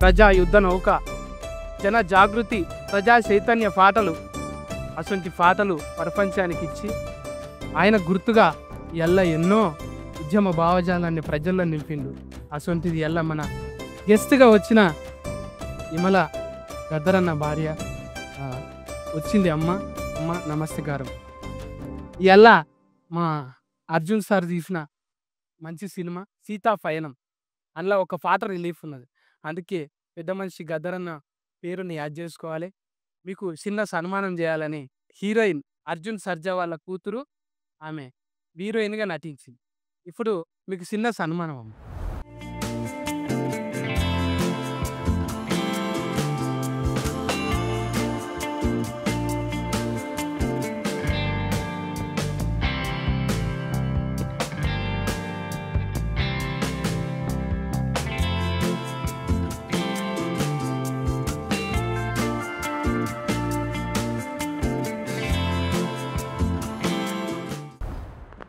ప్రజా యుద్ధ నౌక, జన జాగృతి, ప్రజా చైతన్య పాటలు, అటువంటి పాటలు ప్రపంచానికి ఇచ్చి ఆయన గుర్తుగా ఎల్ల ఎన్నో ఉద్యమ భావజాలాన్ని ప్రజల్లో నింపిండు. అటువంటిది ఎల్ల మన గెస్ట్గా వచ్చిన ఇమల గద్దరన్న భార్య వచ్చింది. అమ్మ నమస్కారం. ఇలా మా అర్జున్ సార్ తీసిన మంచి సినిమా సీతా పయనం, అందులో ఒక పాట రిలీఫ్ ఉన్నది. అందుకే పెద్ద మనిషి గద్దరన్న పేరుని యాడ్ చేసుకోవాలి. మీకు చిన్న సన్మానం చేయాలని హీరోయిన్ అర్జున్ సర్జా వాళ్ళ కూతురు, ఆమె హీరోయిన్గా నటించింది. ఇప్పుడు మీకు చిన్న సన్మానం అమ్మ.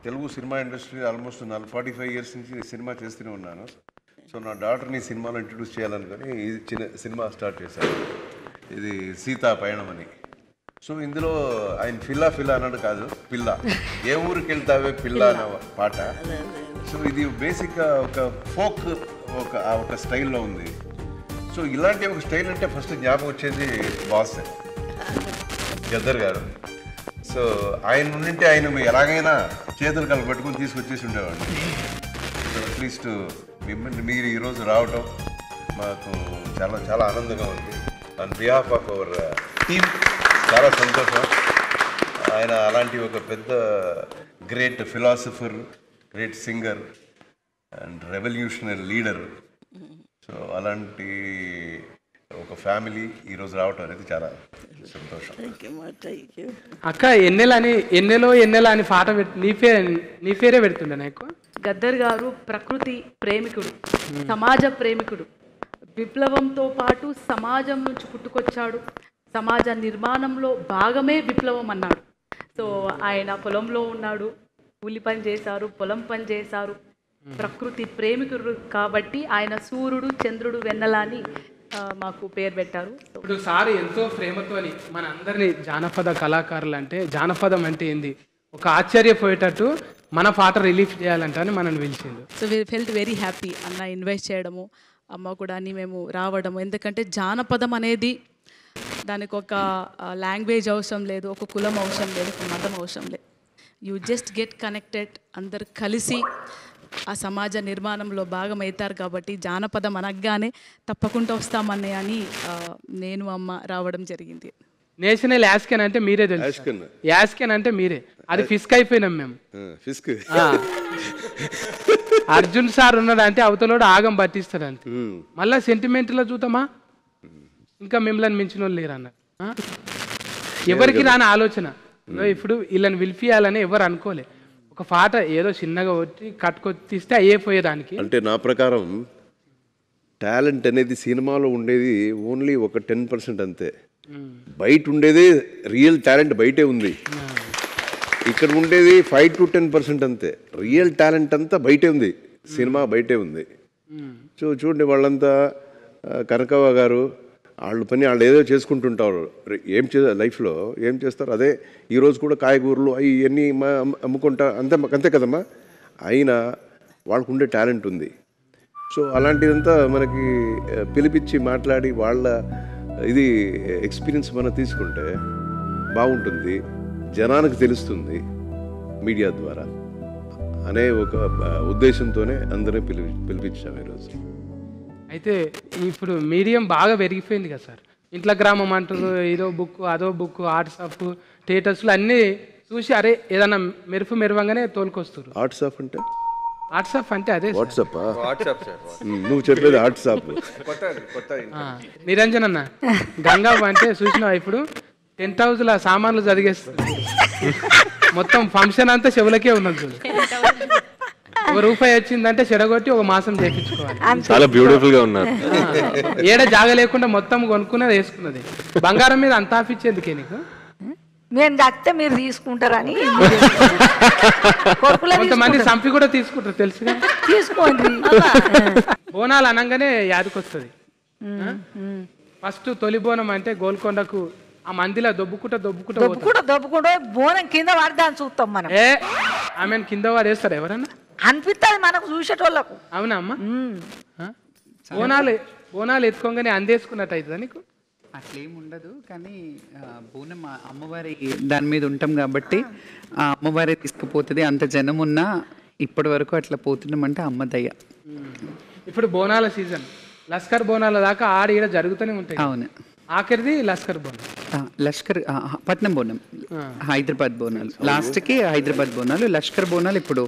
Telugu cinema industry almost 45 years నుంచి సినిమా చేస్తూనే ఉన్నాను. సో నా డాటర్ని సినిమాలో ఇంట్రడ్యూస్ చేయాలనుకొని ఈ చిన్న సినిమా స్టార్ట్ చేశాను. ఇది సీతా పయనం అని. సో ఇందులో ఆయన ఫిల్లా అన్నాడు కాదు, పిల్ల, ఏ ఊరికి వెళ్తావే పిల్ల అన్న పాట. సో ఇది బేసిక్గా ఒక ఫోక్ ఒక స్టైల్లో ఉంది. సో ఇలాంటి ఒక స్టైల్ అంటే ఫస్ట్ జ్ఞాపకం వచ్చేది బాస్ గద్దర్ గారు. సో ఆయన ఉండింటే ఆయన ఎలాగైనా చేతులు కలపెట్టుకుని తీసుకొచ్చేసి ఉండేవాడిని. సో అట్లీస్ట్ మిమ్మల్ని మీరు ఈరోజు రావటం మాకు చాలా చాలా ఆనందంగా ఉంది. On behalf of our team చాలా సంతోషం. ఆయన అలాంటి ఒక పెద్ద great philosopher, great singer and revolutionary leader. So అలాంటి ఒక ఫ్యామిలీ ఈరోజు రావటం అనేది చాలా సంతోషం. అక్క ఎన్నెలో అని పాట నీ పేరే పెడుతుండే నాకు. గద్దర్ గారు ప్రకృతి ప్రేమికుడు, సమాజ ప్రేమికుడు. విప్లవంతో పాటు సమాజం నుంచి పుట్టుకొచ్చాడు. సమాజ నిర్మాణంలో భాగమే విప్లవం అన్నాడు. సో ఆయన పొలంలో ఉన్నాడు, కూలి పని చేశారు, పొలం పని చేశారు. ప్రకృతి ప్రేమికుడు కాబట్టి ఆయన సూర్యుడు, చంద్రుడు, వెన్నెల అని మాకు పేరు పెట్టారు. ఇప్పుడు సార్ ఎంతో ప్రేమతోని మన అందరినీ జానపద కళాకారులు అంటే జానపదం అంటే ఏంది ఒక ఆశ్చర్యపోయేటట్టు మన పాట రిలీఫ్ చేయాలంటే అని మనల్ని పిలిచిండు. So we felt very happy అన్న ఇన్వైట్ చేయడము, అమ్మ కూడా అని మేము రావడము. ఎందుకంటే జానపదం అనేది దానికి ఒక లాంగ్వేజ్ అవసరం లేదు, ఒక కులం అవసరం లేదు, ఒక మతం అవసరం లేదు. యూ జస్ట్ గెట్ కనెక్టెడ్, అందరు కలిసి ఆ సమాజ నిర్మాణంలో భాగమవుతారు. కాబట్టి జానపదం అనగానే తప్పకుండా వస్తామని అని నేను అమ్మ రావడం జరిగింది. నేషనల్ యాస్కెన్ అంటే మీరే తెలుసు, యాస్కెన్ అంటే మీరే, అది ఫిస్క్ అయిపోయినాం మేము. ఫిస్క్ అర్జున్ సార్ ఉన్నాడు అంటే అవతలోడు ఆగం పట్టిస్తాడు అంతే. మళ్ళా సెంటిమెంట్లో చూద్దామా, ఇంకా మిమ్మల్ని మించిన వాళ్ళు లేరు అన్నారు. ఎవరికి రాని ఆలోచన. ఇప్పుడు వీళ్ళని పిలిపియాలని ఎవరు అనుకోలే. ఒక పాట ఏదో చిన్నగా వచ్చి కట్టుకొచ్చిస్తే అయిపోయేదానికి. అంటే నా ప్రకారం టాలెంట్ అనేది సినిమాలో ఉండేది ఓన్లీ ఒక 10% అంతే. బయట ఉండేదే రియల్ టాలెంట్ బయటే ఉంది. ఇక్కడ ఉండేది 5 to 10% అంతే. రియల్ టాలెంట్ అంతా బయటే ఉంది, సినిమా బయటే ఉంది. సో చూడండి, వాళ్ళంతా కనకవ్వ గారు వాళ్ళ పని వాళ్ళు ఏదో చేసుకుంటుంటారు. లైఫ్లో ఏం చేస్తారు అదే. ఈరోజు కూడా కాయగూరలు అవి ఇవన్నీ అమ్ముకుంటా అంతే కదమ్మా. అయినా వాళ్ళకు ఉండే టాలెంట్ ఉంది. సో అలాంటిదంతా మనకి పిలిపించి మాట్లాడి వాళ్ళ ఇది ఎక్స్పీరియన్స్ మనం తీసుకుంటే బాగుంటుంది, జనానికి తెలుస్తుంది మీడియా ద్వారా అనే ఒక ఉద్దేశంతోనే అందరినీ పిలిపించాము ఈరోజు. అయితే ఇప్పుడు మీడియం బాగా పెరిగిపోయింది కదా సార్. ఇంట్లో గ్రామం అంటారు, ఏదో బుక్ అదో బుక్, వాట్సాప్ స్టేటస్లు అన్నీ చూసి అరే ఏదన్నా మెరువంగానే తోలుకొస్తారు. వాట్సాప్ అంటే అదే వాట్సాప్. నువ్వు చెప్పేది వాట్సాప్. నిరంజన్ అన్న గంగా అంటే చూసినావా, ఇప్పుడు 10,000 సామాన్లు చదివేస్తుంది. మొత్తం ఫంక్షన్ అంతా చెవులకే ఉన్నది చూడు. ₹1 వచ్చిందంటే చెడగొట్టి ఒక మాసం చేయించుకోవాలి. చాలా బ్యూటిఫుల్ గా ఉన్నారు. ఏడ జాగ లేకుండా మొత్తం కొనుక్కున్నది వేసుకున్నది. బంగారం మీద అంత ఆఫిచ్చేందుకే నీకు? మేము దక్కితే మీరు తీసుకుంటారని. కొంతమంది సంపి కూడా తీసుకుంటారు తెలుసుగా. తీసుకోండి. బోనాలు అనగానే యాదకొస్తుంది ఫస్ట్ తొలి బోనం అంటే గోల్కొండకు ఆ మందిలో దొబ్బుకుంటా దొబ్బుకుంటూ బోనం కింద పడదాన్ని చూస్తాం మనం. ఆమెను కింద వాడేస్తారు ఎవరన్నా అనిపిస్తుంది మనకు చూసేటోళ్ళకు. అవునా అమ్మ? బోనాలు ఎత్తుకోగానే అందేసుకున్నట్టు అవుతుందా నీకు? అట్లేం ఉండదు, కానీ బోనం అమ్మవారి దాని మీద ఉంటాం కాబట్టి ఆ అమ్మవారే తీసుకుపోతుంది. అంత జనం ఉన్నా ఇప్పటి వరకు అట్లా పోతున్నామంటే అమ్మ దయ. ఇప్పుడు బోనాల సీజన్, లస్కర్ బోనాల దాకా ఆడ ఈడ జరుగుతూనే ఉంటాయి. అవును, ఆఖరిది లస్కర్ బోనం. లష్కర్ పట్నం బోనం, హైదరాబాద్ బోనాలు లాస్ట్కి, హైదరాబాద్ బోనాలు. లష్కర్ బోనాలు ఇప్పుడు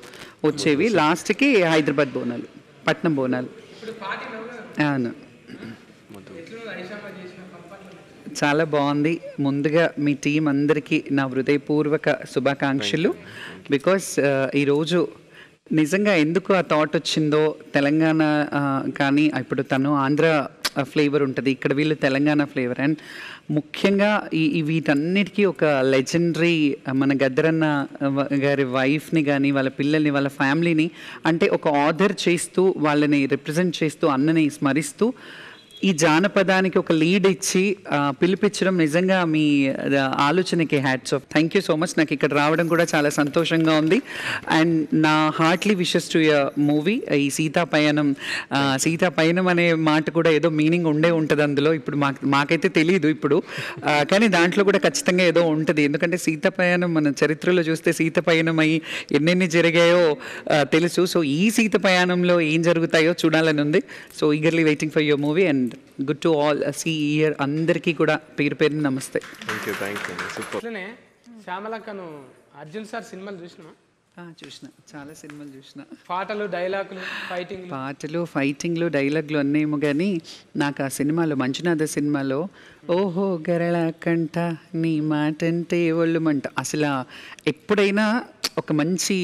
వచ్చేవి, లాస్ట్కి హైదరాబాద్ బోనాలు, పట్నం బోనాలు. అవును, చాలా బాగుంది. ముందుగా మీ టీం అందరికీ నా హృదయపూర్వక శుభాకాంక్షలు. బికాస్ ఈరోజు నిజంగా ఎందుకు ఆ థాట్ వచ్చిందో, తెలంగాణ కానీ ఇప్పుడు తను ఆంధ్ర ఫ్లేవర్ ఉంటుంది, ఇక్కడ వీళ్ళు తెలంగాణ ఫ్లేవర్. అండ్ ముఖ్యంగా వీటన్నిటికీ ఒక లెజెండరీ మన గద్దరన్న గారి వైఫ్ని కానీ వాళ్ళ పిల్లల్ని వాళ్ళ ఫ్యామిలీని అంటే ఒక ఆర్డర్ చేస్తూ వాళ్ళని రిప్రజెంట్ చేస్తూ అన్నని స్మరిస్తూ ఈ జానపదానికి ఒక లీడ్ ఇచ్చి పిలిపించడం నిజంగా మీ ఆలోచనకి hats off. Thank you so much. నాకు ఇక్కడ రావడం కూడా చాలా సంతోషంగా ఉంది. అండ్ నా heartly wishes to your movie. ఈ సీతాపయనం అనే మాట కూడా ఏదో మీనింగ్ ఉంటుంది అందులో. ఇప్పుడు మాకైతే తెలియదు ఇప్పుడు, కానీ దాంట్లో కూడా ఖచ్చితంగా ఏదో ఉంటుంది. ఎందుకంటే సీతాపయనం మన చరిత్రలో చూస్తే సీతపయనం అయ్యి ఎన్నెన్ని జరిగాయో తెలుసు. సో ఈ సీతపయనంలో ఏం జరుగుతాయో చూడాలని ఉంది. So eagerly waiting for your movie. And good to all see year అందరికీ కూడా పేరు పేరుని నమస్తే. అట్లనే శ్యామలక్కను అర్జున్ సార్ సినిమాలు చూసినా? చూసిన, చాలా సినిమాలు చూసిన. పాటలు, డైలాగులు, ఫైటింగ్లు, డైలాగులు అన్నేమో, కానీ నాకు ఆ సినిమాలో మంచునాథ సినిమాలో ఓహో గరళ కంట నీ మాటంటే ఒళ్ళు మంట, అసలు ఎప్పుడైనా ఒక మంచి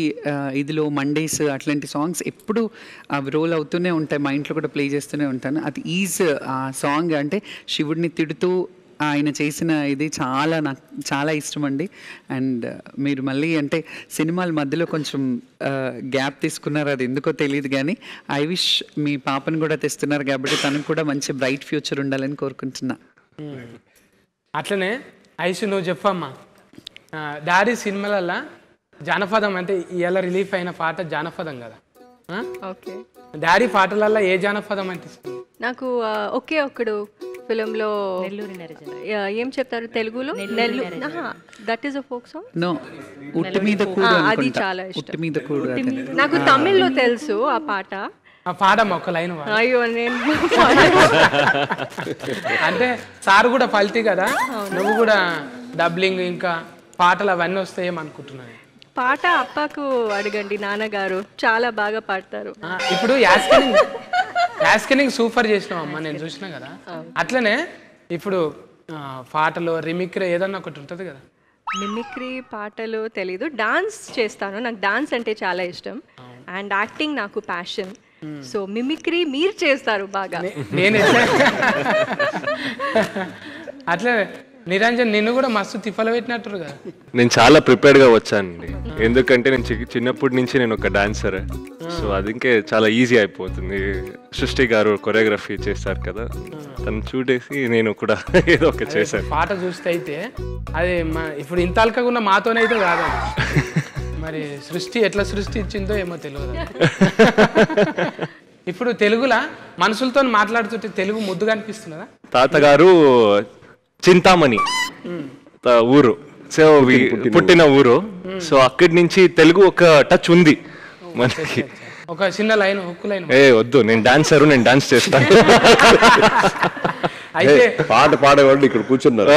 ఇదిలో మండేస్ అట్లాంటి సాంగ్స్ ఎప్పుడు అవి రోల్ అవుతూనే ఉంటాయి, మా ఇంట్లో కూడా ప్లే చేస్తూనే ఉంటాను. అది ఆ సాంగ్ అంటే శివుడిని తిడుతూ ఆయన చేసిన ఇది నాకు చాలా ఇష్టం అండి. అండ్ మీరు మళ్ళీ అంటే సినిమాల మధ్యలో కొంచెం గ్యాప్ తీసుకున్నారు, అది ఎందుకో తెలియదు, కానీ ఐ విష్ మీ పాపను కూడా తెస్తున్నారు కాబట్టి తనకు కూడా మంచి బ్రైట్ ఫ్యూచర్ ఉండాలని కోరుకుంటున్నా. అట్లనే ఐషు నువ్వు చెప్పమ్మా, డాడీ సినిమాలల్లో జానపదం అంటే ఇవాళ రిలీఫ్ అయిన పాట జానపదం కదా, ఓకే, డాడీ పాటలల్లో ఏ జానపదం అంటే ఇష్టం? నాకు ఒకే ఒక్కడు ఫిలింలో ఏం చెప్తారు తెలుగులో, that is a folk song. No, ఉట్టి మీద కూడు, అది చాలా ఇష్టం. ఉట్టి మీద కూడు నాకు తమిళ్లో తెలుసు ఆ పాట. పాడమ్మా ఒక లైన్. అయ్యో నేను అంటే సార్ కూడా పల్టీ కదా, నువ్వు కూడా డబ్లింగ్ ఇంకా పాటలు అవన్నీ వస్తాయేమనుకుంటున్నాను. పాట అప్పకు అడగండి, నాన్నగారు చాలా బాగా పాడతారు. ఇప్పుడు యాస్కెనింగ్ సూపర్ చేసినావు అమ్మ, నేను చూసినా కదా. అట్లనే ఇప్పుడు పాటలు రిమిక్రీ ఏదన్నా ఒకటి ఉంటుంది కదా. మిమిక్రీ పాటలు తెలీదు, డాన్స్ చేస్తాను, నాకు డాన్స్ అంటే చాలా ఇష్టం. అండ్ యాక్టింగ్ నాకు ప్యాషన్. సో మిమిక్రీ మీరు చేస్తారు బాగా. నేను అట్లే నిరంజన్ నిన్ను కూడా మస్తు తిప్పలు పెట్టినట్టు కదా. నేను చాలా ప్రిపేర్డ్గా వచ్చానండి, ఎందుకంటే నేను చిన్నప్పటి నుంచి నేను ఒక డాన్సర్. సో అది ఇంకే చాలా ఈజీ అయిపోతుంది. సృష్టి గారు కొరియోగ్రఫీ చేస్తారు కదా, తను చూడేసి నేను కూడా ఏదో ఒక చేశాను. పాట చూస్తే అయితే అది ఇప్పుడు ఇంత అల్కగా ఉన్న మాతోనైతే కాదు, మరి సృష్టి ఎట్లా సృష్టి ఇచ్చిందో ఏమో తెలియదు. ఇప్పుడు తెలుగులా మనుషులతో మాట్లాడుతుంటే తెలుగు ముద్దుగా అనిపిస్తున్నదా? తాతగారు చింతామణి ఊరు, సో పుట్టిన ఊరు. సో అక్కడి నుంచి తెలుగు ఒక టచ్ ఉంది మనకి. ఒక చిన్న లైన్, హుక్కు లైన్. వద్దు, నేను డాన్సర్, నేను డాన్స్ చేస్తాను. అయితే పాట పాడేవాళ్ళు ఇక్కడ కూర్చున్నారు,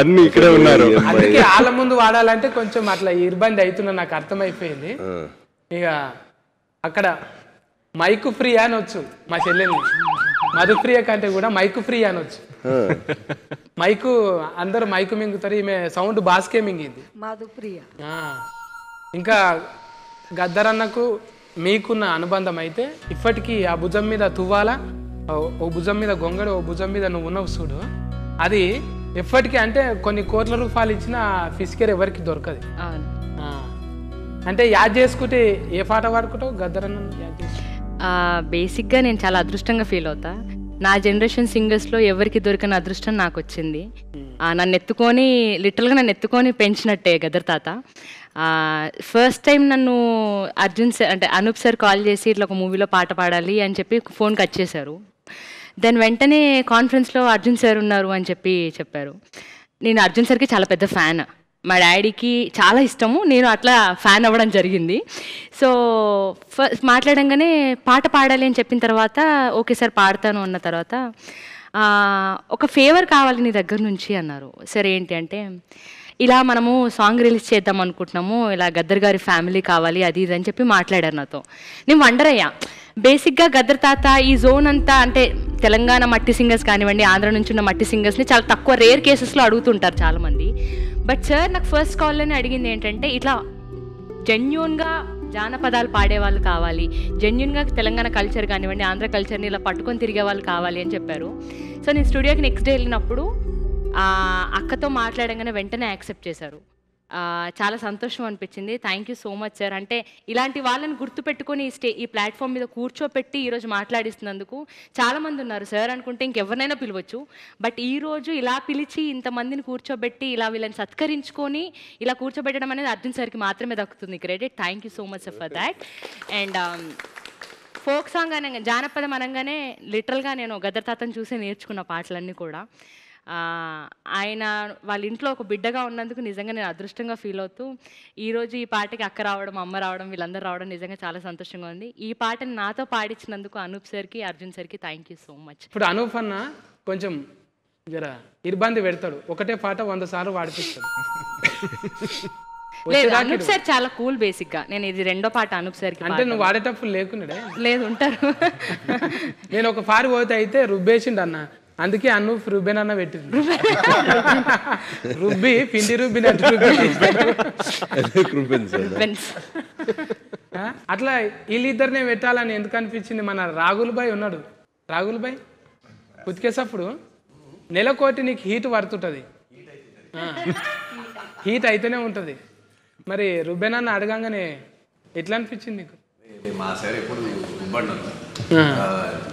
అన్ని ఇక్కడే ఉన్నారు. అందుకే వాళ్ళ ముందు వాడాలంటే కొంచెం అట్లా ఇబ్బంది అవుతున్నా నాకు అర్థమైపోయింది. ఇక అక్కడ మైకు ఫ్రీ అనొచ్చు, మా చెల్లెల్ని మధుప్రియ కంటే కూడా మైకు ఫ్రీ అనొచ్చు. మైకు అందరూ మైకు మింగుతారు, ఈమె సౌండ్ బాస్కే మింగింది మధుప్రియ. ఇంకా గద్దరన్నకు మీకున్న అనుబంధం అయితే ఇప్పటికీ ఆ భుజం మీద తువ్వాల, ఓ భుజం మీద గొంగడు, ఓ భుజం మీద నువ్వు ఉన్నావు చూడు, అది ఎప్పటికీ అంటే కొన్ని కోట్ల రూపాయలు ఇచ్చిన ఫిస్కేర్ ఎవరికి దొరకదు. అంటే యాద్ చేసుకుంటే ఏ పాట పాడుకుంటావు గద్దరన్న యాద్ చేసుకుంటావు? బేసిక్గా నేను చాలా అదృష్టంగా ఫీల్ అవుతా, నా జనరేషన్ సింగర్స్లో ఎవరికి దొరికిన అదృష్టం నాకు వచ్చింది. నన్ను ఎత్తుకొని పెంచినట్టే గదర్ తాత. ఫస్ట్ టైం నన్ను అర్జున్ సార్ అంటే అనూప్ సార్ కాల్ చేసి ఇట్లా ఒక మూవీలో పాట పాడాలి అని చెప్పి ఫోన్ కట్ చేశారు. దెన్ వెంటనే కాన్ఫరెన్స్లో అర్జున్ సార్ ఉన్నారు అని చెప్పారు. నేను అర్జున్ సార్కి చాలా పెద్ద ఫ్యాన్, మా డాడీకి చాలా ఇష్టము, నేను అట్లా ఫ్యాన్ అవ్వడం జరిగింది. సో మాట్లాడంగానే పాట పాడాలి అని చెప్పిన తర్వాత ఓకే సార్ పాడతాను అన్న తర్వాత ఒక ఫేవర్ కావాలి నీ దగ్గర నుంచి అన్నారు. సరే ఏంటి అంటే, ఇలా మనము సాంగ్ రిలీజ్ చేద్దాం అనుకుంటున్నాము, ఇలా గద్దర్ గారి ఫ్యామిలీ కావాలి అది ఇది అని చెప్పి మాట్లాడారు నాతో. నేను వండర్ అయ్యా. బేసిక్గా గద్దర్ తాత ఈ జోన్ అంతా అంటే తెలంగాణ మట్టి సింగర్స్ కానివ్వండి, ఆంధ్ర నుంచి ఉన్న మట్టి సింగర్స్ని చాలా తక్కువ రేర్ కేసెస్లో అడుగుతుంటారు చాలామంది. బట్ సార్ నాకు ఫస్ట్ కాల్లోనే అడిగింది ఏంటంటే, ఇట్లా జెన్యూన్గా జానపదాలు పాడేవాళ్ళు కావాలి, జెన్యూన్గా తెలంగాణ కల్చర్ కానివ్వండి, ఆంధ్ర కల్చర్ని ఇలా పట్టుకొని తిరిగే వాళ్ళు కావాలి అని చెప్పారు. సో నేను స్టూడియోకి నెక్స్ట్ డే వెళ్ళినప్పుడు అక్కతో మాట్లాడంగానే వెంటనే యాక్సెప్ట్ చేశారు. చాలా సంతోషం అనిపించింది. Thank you so much sir. అంటే ఇలాంటి వాళ్ళని గుర్తుపెట్టుకొని ఈ ప్లాట్ఫామ్ మీద కూర్చోపెట్టి ఈరోజు మాట్లాడిస్తున్నందుకు. చాలామంది ఉన్నారు సార్ అనుకుంటే ఇంకెవరినైనా పిలవచ్చు, బట్ ఈరోజు ఇలా పిలిచి ఇంతమందిని కూర్చోబెట్టి ఇలా వీళ్ళని సత్కరించుకొని ఇలా కూర్చోబెట్టడం అనేది అర్జున్ సార్కి మాత్రమే దక్కుతుంది credit. Thank you so much for that. And folk song అనగా జానపదం అనగానే లిటరల్గా నేను గద్దర్ తాతను చూసి నేర్చుకున్న పాటలన్నీ కూడా. ఆయన వాళ్ళ ఇంట్లో ఒక బిడ్డగా ఉన్నందుకు నిజంగా నేను అదృష్టంగా ఫీల్ అవుతూ ఈరోజు ఈ పాటకి అక్క రావడం, అమ్మ రావడం, వీళ్ళందరూ రావడం నిజంగా చాలా సంతోషంగా ఉంది. ఈ పాటని నాతో పాడించినందుకు అనూప్ సార్కి, అర్జున్ సార్కి థ్యాంక్ యూ సో మచ్. ఇప్పుడు అనూప్ అన్న కొంచెం జర ఇబ్బంది పెడతాడు, ఒకటే పాట 100 సార్లు పాడిపిస్తాడు. లేదు, అనూప్ సార్ చాలా కూల్. బేసిక్గా నేను ఇది రెండో పాట అనూప్ సార్కి. అంటే నువ్వు వాడేటప్పుడు లేకున్నాడే? లేదు, ఉంటారు. నేను ఒక పారి పోతే అయితే రుబ్బేసిండు అన్న, అందుకే అనూప్ రుబ్బెన్ అన్న పెట్టింది. రుబ్బి పిండి అట్లా వీళ్ళిద్దరినే పెట్టాలని ఎందుకు అనిపించింది? మన రాగుల్ భాయ్ ఉన్నాడు, రాగుల్ భాయ్ ఉతికేసప్పుడు నెలకోటి నీకు హీట్ పడుతుంటుంది, హీట్ అయితేనే ఉంటుంది. మరి రుబ్బెన్ అన్న అడగంగానే ఎట్లా అనిపించింది నీకు? మా సార్ ఎప్పుడు రుబ్బడినారు,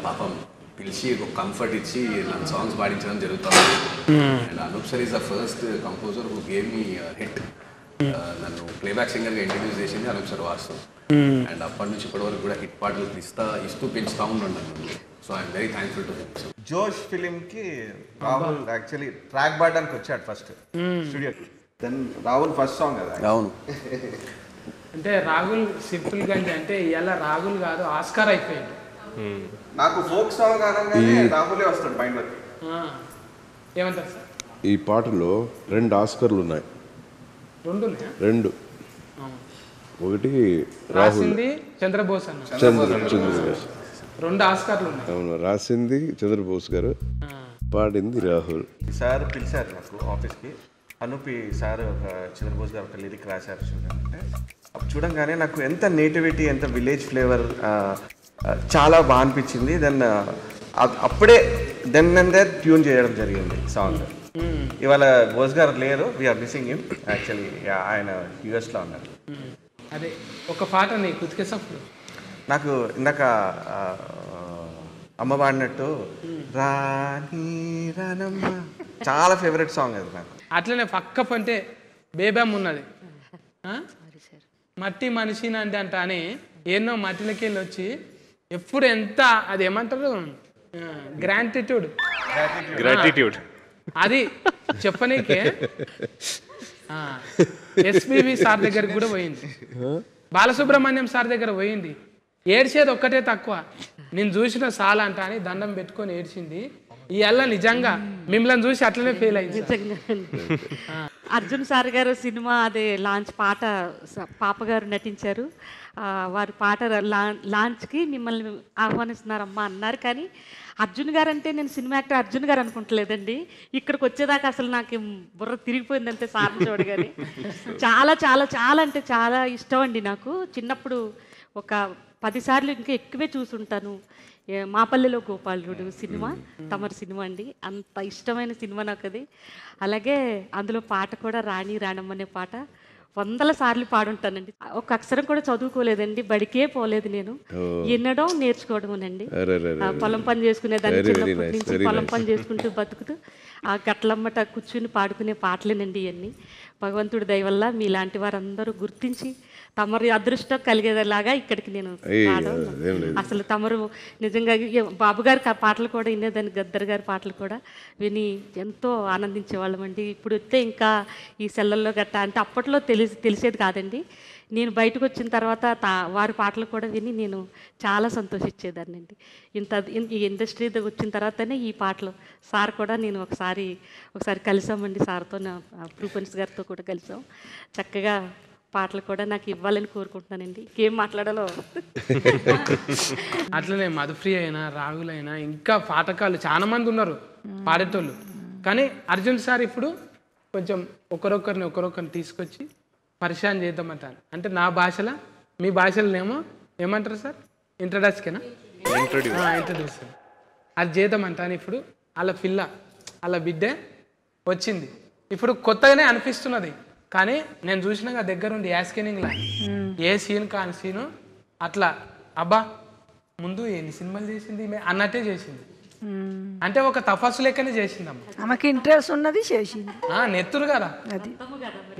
పాపం పిలిచి ఒక కంఫర్ట్ ఇచ్చి నన్ను సాంగ్స్ పాడించడం జరుగుతుంది. And Anoop sir is the first composer who gave me hit. నన్ను ప్లేబ్యాక్ సింగర్గా ఇంట్రడ్యూస్ చేసింది అనూప్ సార్ వాస్తవం. అండ్ అప్పటి నుంచి ఇప్పటి వరకు కూడా హిట్ పాటలు ఇస్తూ పెంచుతూ ఉన్నాను నన్ను. So I'm very thankful to him. జోష్ ఫిలింకి రాహుల్ యాక్చువల్లీ ట్రాక్ పాడడానికి వచ్చాడు ఫస్ట్ స్టూడియోకి. దెన్ రాహుల్ ఫస్ట్ సాంగ్ కదా. అవును. అంటే రాహుల్ సింపుల్ గా అంటే ఇలా రాహుల్ కాదు, ఆస్కార్ అయిపోయాడు. నాకు ఫోక్ సాంగ్ అనగానే రాహులే వస్తాడు మైండ్లోకి. ఏమంటారు సార్? ఈ పాటలో 2 ఆస్కర్లు ఉన్నాయి. 2 ఒకటి రాసింది చంద్రబోస్ అన్న, చంద్రబోస్. 2 ఆస్కార్లు ఉన్నాయి. అవును, రాసింది చంద్రబోస్ గారు, పాడింది రాహుల్. సార్ పిలిచారు నాకు ఆఫీస్కి. అనూపి సార్ చంద్రబోస్ గారు ఒక లిరిక్ రాశారు చూడంటే, అప్పుడు చూడంగానే నాకు ఎంత నేటివిటీ, ఎంత విలేజ్ ఫ్లేవర్ చాలా బాగా అనిపించింది. దెన్ అప్పుడే దెన్ అండ్ దేర్ ట్యూన్ చేయడం జరిగింది సాంగ్. ఇవాళ బోస్ గారు లేరు, వీఆర్ మిస్సింగ్ హిమ్. యాక్చువల్లీ ఆయన యూఎస్లో ఉన్నారు. అదే ఒక పాట నీకు ఉతికేసప్పుడు నాకు ఇందాక అమ్మ పాడినట్టు రాని రానమ్మ చాలా ఫేవరెట్ సాంగ్ అది నాకు. అట్లనే పక్క పంటే బేబమ్ ఉన్నది, మట్టి మనిషిని అంటే అని ఎన్నో మట్టిలకి వెళ్ళి వచ్చి ఎప్పుడు ఎంత అది ఏమంటారు గ్రాటిట్యూడ్ అది చెప్పనీకే ఎస్పీవి సార్ దగ్గరికి కూడా పోయింది, బాలసుబ్రహ్మణ్యం సార్ దగ్గర పోయింది. ఏడ్చేది ఒక్కటే తక్కువ, నేను చూసిన సాలా అంట అని దండం పెట్టుకొని ఏడ్చింది. ఇవాళ నిజంగా మిమ్మల్ని చూసి అట్లనే ఫెయిల్ అయింది. అర్జున్ సార్ గారు సినిమా అదే లాంచ్ పాట పాపగారు నటించారు. వారి పాట లాంచ్కి మిమ్మల్ని ఆహ్వానిస్తున్నారమ్మా అన్నారు. కానీ అర్జున్ గారు అంటే నేను సినిమా యాక్టర్ అర్జున్ గారు అనుకుంటలేదండి. ఇక్కడికి వచ్చేదాకా అసలు నాకు బుర్ర తిరిగిపోయిందంటే సార్ని చూడగానే. చాలా చాలా చాలా అంటే చాలా ఇష్టం అండి నాకు. చిన్నప్పుడు ఒక 10 సార్లు ఇంకా ఎక్కువే చూసుంటాను. మా పల్లెలో గోపాలుడు సినిమా, తమరి సినిమా అండి, అంత ఇష్టమైన సినిమా నాకు అది. అలాగే అందులో పాట కూడా రాణి రాణమ్మ అనే పాట వందల సార్లు పాడుంటానండి. ఒక అక్షరం కూడా చదువుకోలేదండి, బడికే పోలేదు నేను. వినడం నేర్చుకోవడమేనండి. పొలం పని చేసుకునేదాన్ని, చిన్నప్పటి నుంచి పొలం పని చేసుకుంటూ బతుకుతూ ఆ గట్లమ్మట కూర్చుని పాడుకునే పాటలేనండి ఇవన్నీ. భగవంతుడి దయ వల్ల మీలాంటి వారందరూ గుర్తించి తమరు అదృష్టం కలిగేలాగా ఇక్కడికి నేను రావడం. అసలు తమరు నిజంగా బాబు గారి పాటలు కూడా వినేదాన్ని, గద్దర్ గారి పాటలు కూడా విని ఎంతో ఆనందించేవాళ్ళం అండి. ఇప్పుడు వస్తే ఇంకా ఈ సెల్లల్లో గట్టా అంటే అప్పట్లో తెలిసేది కాదండి. నేను బయటకు వచ్చిన తర్వాత వారి పాటలు కూడా విని నేను చాలా సంతోషించేదాన్ని అండి. ఈ ఇండస్ట్రీ వచ్చిన తర్వాతనే ఈ పాటలు సార్ కూడా నేను ఒకసారి కలిసామండి. సార్తో ప్రూపన్స్ గారితో కూడా కలిసాం. చక్కగా పాటలు కూడా నాకు ఇవ్వాలని కోరుకుంటున్నానండి. ఇంకేం మాట్లాడాలో. అట్లనే మధుప్రియ అయినా, రాహులైనా, ఇంకా పాఠకాలు చాలా మంది ఉన్నారు పాడేటోళ్ళు. కానీ అర్జున్ సార్ ఇప్పుడు కొంచెం ఒకరొకరిని తీసుకొచ్చి పరిచయం చేద్దామంటారు. అంటే నా భాషలో, మీ భాషలోనేమో ఏమంటారు సార్? ఇంట్రడ్యూస్ అది చేద్దామంటాను. ఇప్పుడు వాళ్ళ పిల్ల, వాళ్ళ బిడ్డే వచ్చింది. ఇప్పుడు కొత్తగానే అనిపిస్తున్నది. కానీ నేను చూసినాక దగ్గరుండి యాస్కెనింగ్లా ఏ సీన్ కాని సీను అట్లా అబ్బా ముందు ఎన్ని సినిమాలు చేసింది అన్నట్టే చేసింది. అంటే ఒక తపస్సు లెక్కనే చేసిందమ్మా. ఆమెకి ఇంట్రెస్ట్ ఉన్నది చేసింది. నెత్తురు కదా,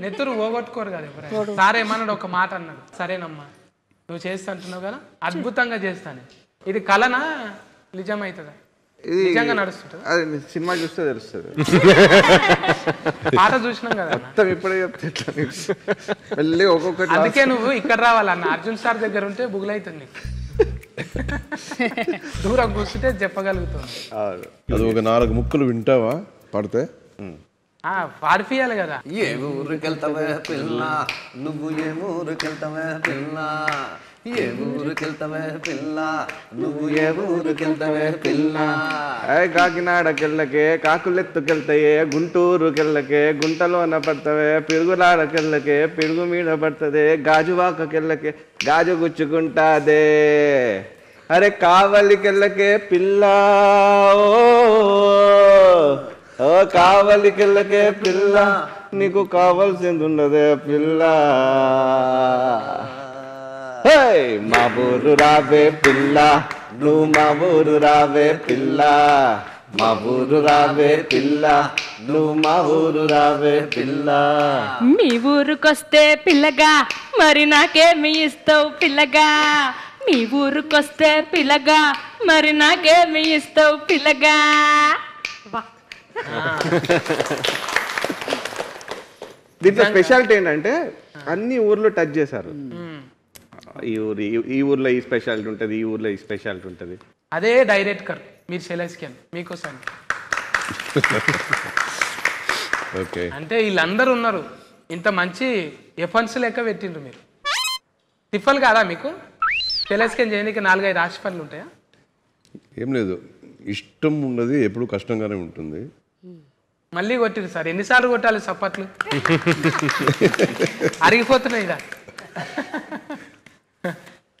నెత్తురు పోగొట్టుకోరు కదా ఎవరైనా. సార్ ఏమన్నాడు, ఒక మాట అన్నాడు, సరేనమ్మా నువ్వు చేస్తా అంటున్నావు కదా, అద్భుతంగా చేస్తాను. ఇది కళనా నిజమవుతుందా? నిజంగా నడుస్తుంటుంది. అది సినిమా చూస్తే తెలుస్తుంది. పాట చూసినాం కదా మొత్తం ఇప్పుడే చెప్తే మళ్ళీ ఒక్కొక్కటి. అందుకే నువ్వు ఇక్కడ రావాలన్న. అర్జున్ సార్ దగ్గర ఉంటే బుగులైతుంది నీకు. దూరం కూర్చుంటే చెప్పగలుగుతావు. అది ఒక 4 ముక్కలు వింటావా పాడితే? పాడిపియాలి కదా. ఏ ఊరికెళ్తావే పిల్ల, నువ్వు ఏ ఊరికెళ్తావే పిల్ల, ఏ ఊరికెళ్తావే పిల్ల, నువ్వు ఏ ఊరికెళ్తావే పిల్ల. కాకినాడకెళ్ళకే కాకులెత్తుకెళ్తాయే, గుంటూరుకెళ్ళకే గుంటలోన పడతావే, పిరుగులాడకెళ్ళకే పిడుగు మీద పడుతుంది, గాజువాకకెళ్ళకే గాజు గుచ్చుకుంటాదే. అరే కావలికెళ్ళకే పిల్ల, ఓ కావలికెళ్ళకే పిల్ల, నీకు కావాల్సింది ఉన్నదే పిల్ల. మా ఊరు రావే పిల్ల, నువ్వు మా ఊరు రావే పిల్ల, మా ఊరు రావే పిల్ల, నువ్వు మా ఊరు రావే పిల్ల. మీ ఊరుకొస్తే పిల్లగా మరి నాకేమి ఇస్తావు పిల్లగా, మీ ఊరుకొస్తే పిల్లగా మరి నాకేమి ఇస్తావు పిల్లగా. దీంట్లో స్పెషాలిటీ ఏంటంటే అన్ని ఊర్లో టచ్ చేశారు. ఈ ఊర్లో ఈ స్పెషాలిటీ ఉంటుంది, ఈ ఊర్లో ఈ స్పెషాలిటీ ఉంటుంది. అదే డైరెక్టర్ మీరు సెలెక్షన్ మీకోసం. ఓకే, అంటే వీళ్ళందరూ ఉన్నారు, ఇంత మంచి ఎఫన్స్ లెక్క పెట్టిండ్రు మీరు. తిప్పలు కాదా మీకు? సెలెక్షన్ చేయడానికి 4-5 రాశి పనులు ఉంటాయా? ఏం లేదు, ఇష్టం ఉన్నది ఎప్పుడు కష్టంగానే ఉంటుంది. మళ్ళీ కొట్టిరు సార్, ఎన్నిసార్లు కొట్టాలి చప్పట్లు? అరిగిపోతున్నాయి ఇక.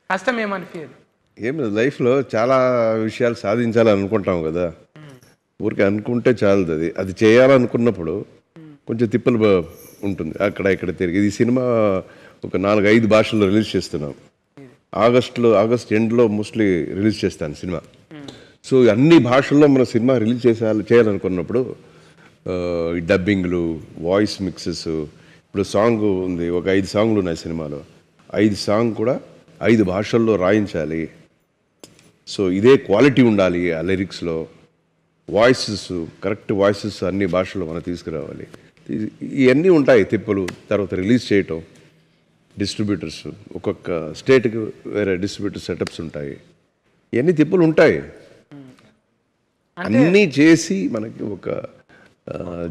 కష్టం ఏమనిపించదు. ఏం లేదు, లైఫ్లో చాలా విషయాలు సాధించాలని అనుకుంటాం కదా, ఊరికి అనుకుంటే చాలదు. అది చేయాలనుకున్నప్పుడు కొంచెం తిప్పలు ఉంటుంది, అక్కడ ఇక్కడ తిరిగి. ఇది సినిమా ఒక 4-5 భాషల్లో రిలీజ్ చేస్తున్నాం. ఆగస్ట్ ఎండ్లో మోస్ట్లీ రిలీజ్ చేస్తాను సినిమా. సో అన్ని భాషల్లో మన సినిమా రిలీజ్ చేయాలనుకున్నప్పుడు ఈ డబ్బింగ్లు, వాయిస్ మిక్సెస్, ఇప్పుడు సాంగ్ ఉంది, ఒక 5 సాంగ్లు ఉన్నాయి సినిమాలో. 5 సాంగ్ కూడా 5 భాషల్లో రాయించాలి. సో ఇదే క్వాలిటీ ఉండాలి ఆ లిరిక్స్లో. వాయిసెస్, కరెక్ట్ వాయిసెస్ అన్ని భాషల్లో మనం తీసుకురావాలి. ఇవన్నీ ఉంటాయి తిప్పులు. తర్వాత రిలీజ్ చేయటం, డిస్ట్రిబ్యూటర్స్, ఒక్కొక్క స్టేట్కి వేరే డిస్ట్రిబ్యూటర్ సెటప్స్ ఉంటాయి. ఇవన్నీ తిప్పులు ఉంటాయి. అన్నీ చేసి మనకి ఒక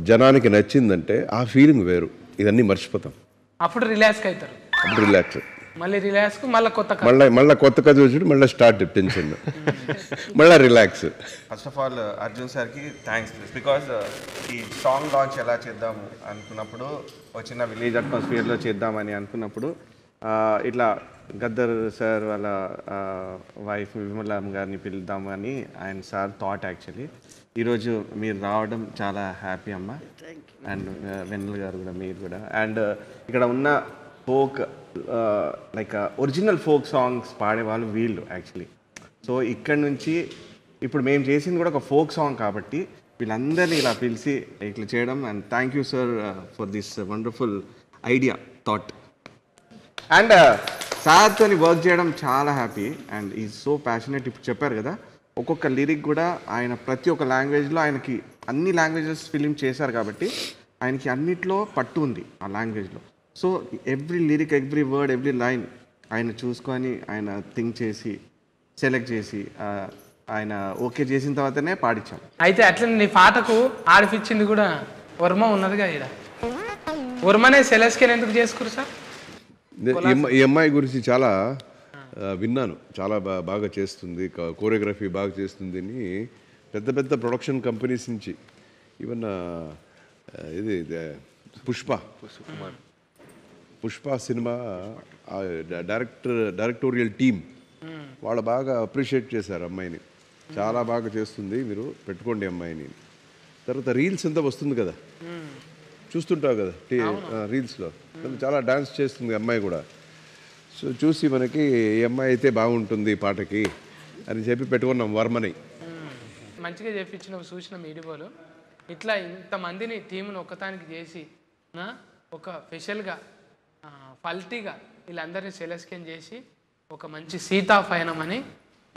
జనానికి నచ్చిందంటే ఆ ఫీలింగ్ వేరు. ఇదన్నీ మర్చిపోతాం, అప్పుడు రిలాక్స్ అవుతారు. అప్పుడు రిలాక్స్, మళ్ళీ రిలాక్స్, మళ్ళీ కొత్త కథ వచ్చి మళ్ళీ స్టార్ట్ టెన్షన్, మళ్ళీ relax. First of all Arjun సార్కి థ్యాంక్స్, బికాజ్ ఈ సాంగ్ లాంచ్ ఎలా చేద్దాము అనుకున్నప్పుడు, ఒక చిన్న విలేజ్ అట్మాస్ఫియర్లో చేద్దామని అనుకున్నప్పుడు ఇట్లా గద్దర్ సార్ వాళ్ళ వైఫ్ విమలమ్మ గారిని పిలుద్దామని ఆయన సార్ థాట్ యాక్చువల్లీ. ఈరోజు మీరు రావడం చాలా హ్యాపీ అమ్మ. అండ్ వెన్నెల గారు కూడా, మీరు కూడా. అండ్ ఇక్కడ ఉన్న folk like original folk songs పాడేవాళ్ళు వీళ్ళు యాక్చువల్లీ. సో ఇక్కడ నుంచి ఇప్పుడు మేము చేసింది కూడా ఒక ఫోక్ సాంగ్ కాబట్టి వీళ్ళందరినీ ఇలా పిలిచి ఇట్లా చేయడం. And thank you sir for this wonderful idea thought. And సార్తో వర్క్ చేయడం చాలా happy. And is so passionate. ఇప్పుడు చెప్పారు కదా, ఒక్కొక్క లిరిక్ కూడా ఆయన ప్రతి ఒక్క లాంగ్వేజ్లో, ఆయనకి అన్ని లాంగ్వేజెస్ ఫిలిం చేశారు కాబట్టి ఆయనకి అన్నిట్లో పట్టు ఉంది ఆ లాంగ్వేజ్లో. So every lyric, every word, every line ఆయన చూసుకొని ఆయన థింక్ చేసి సెలెక్ట్ చేసి ఆయన ఓకే చేసిన తర్వాతనే పాడించాం. అయితే అట్లా నీ పాటకు ఆడిపించింది కూడా వర్మ ఉన్నదిగా ఇక్కడ. వర్మనే సెలెస్కేన్ ఎందుకు చేసుకురు సార్? ఈ అమ్మాయి గురించి చాలా విన్నాను. చాలా బాగా చేస్తుంది, కోరియోగ్రఫీ బాగా చేస్తుంది అని పెద్ద పెద్ద ప్రొడక్షన్ కంపెనీస్ నుంచి, ఈవెన్ ఇది పుష్ప సినిమా డైరెక్టోరియల్ టీమ్ వాళ్ళు బాగా అప్రిషియేట్ చేశారు అమ్మాయిని. చాలా బాగా చేస్తుంది, మీరు పెట్టుకోండి అమ్మాయిని. తర్వాత రీల్స్ అంతా వస్తుంది కదా, చూస్తుంటావు కదా రీల్స్లో, చాలా డాన్స్ చేస్తుంది అమ్మాయి కూడా. సో చూసి మనకి ఈ అమ్మాయి అయితే బాగుంటుంది పాటకి అని చెప్పి పెట్టుకున్నాం వర్మని. మంచిగా చెప్పించిన చూసిన మీడియాలో ఇట్లా ఇంతమందిని టీంను ఒక్కతానికి చేసి ఒక స్పెషల్గా ఫల్టీగా వీళ్ళందరినీ సెలెక్షన్ చేసి ఒక మంచి సీతాపయనం అని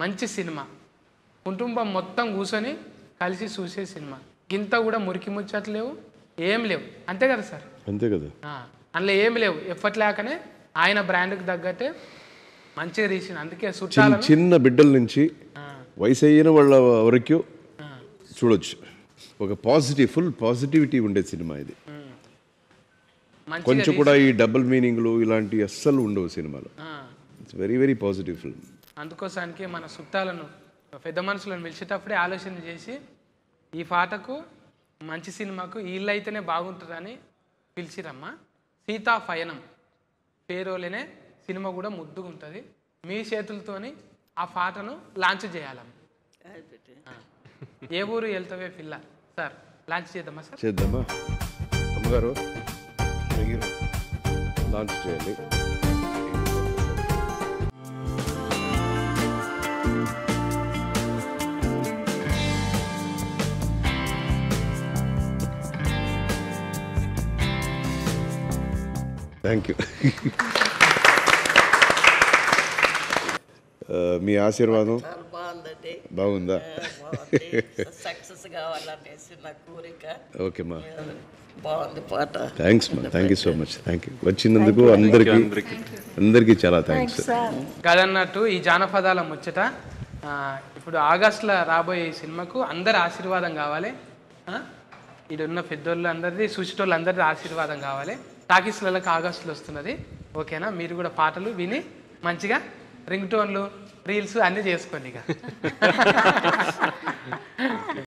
మంచి సినిమా, కుటుంబం మొత్తం కూర్చొని కలిసి చూసే సినిమా. గింత కూడా మురికి ముచ్చట్లేవు, ఏం లేవు, అంతే కదా సార్? అంతే కదా. అందులో ఏం లేవు, ఎఫర్ట్ లేకనే ఆయన బ్రాండ్కి తగ్గట్టే మంచిగా తీసిన. అందుకే చుట్టాలు చిన్న బిడ్డల నుంచి వయసు అయిన వాళ్ళ వరకు చూడొచ్చు. ఒక ఫుల్ పాజిటివిటీ ఉండే సినిమా ఇది. కొంచెం కూడా ఈ డబుల్ మీనింగ్లు ఇలాంటి అస్సలు ఉండవు సినిమాలో. It's very very positive film. అందుకోసానికి మన చుట్టాలను, పెద్ద మనుషులను పిలిచేటప్పుడే ఆలోచన చేసి ఈ పాటకు మంచి సినిమాకు వీళ్ళు అయితేనే బాగుంటుందని పిలిచిరమ్మా. సీతాపయనం పేరోలేనే సినిమా కూడా ముద్దుగా ఉంటుంది. మీ చేతులతోని ఆ పాటను లాంచ్ చేయాలమ్మ. ఏ ఊరు వెళ్తావే పిల్ల సార్, లాంచ్ చేద్దామా సార్? చేద్దామా అమ్మగారు, లాంచ్ చేయాలి. Thank you. మీ ఆశీర్వాదం బాగుందా? సక్సెస్ కావాలనేసి నా కోరిక. ఓకేమ్మా, బాగుంది పాట. థ్యాంక్స్ మా, thank you so much. Thank you వచ్చినందుకు అందరికీ చాలా థ్యాంక్స్. కాదన్నట్టు ఈ జానపదాల ముచ్చట ఇప్పుడు ఆగస్టులో రాబోయే ఈ సినిమాకు అందరి ఆశీర్వాదం కావాలి. ఇడున్న పెద్దోళ్ళు అందరిది, చూసేటోళ్ళు అందరిది ఆశీర్వాదం కావాలి. టాకీస్లకు ఆగస్టులో వస్తున్నది, ఓకేనా? మీరు కూడా పాటలు విని మంచిగా రింగ్ టోన్లు, రీల్స్ అన్నీ చేసుకోండి ఇక.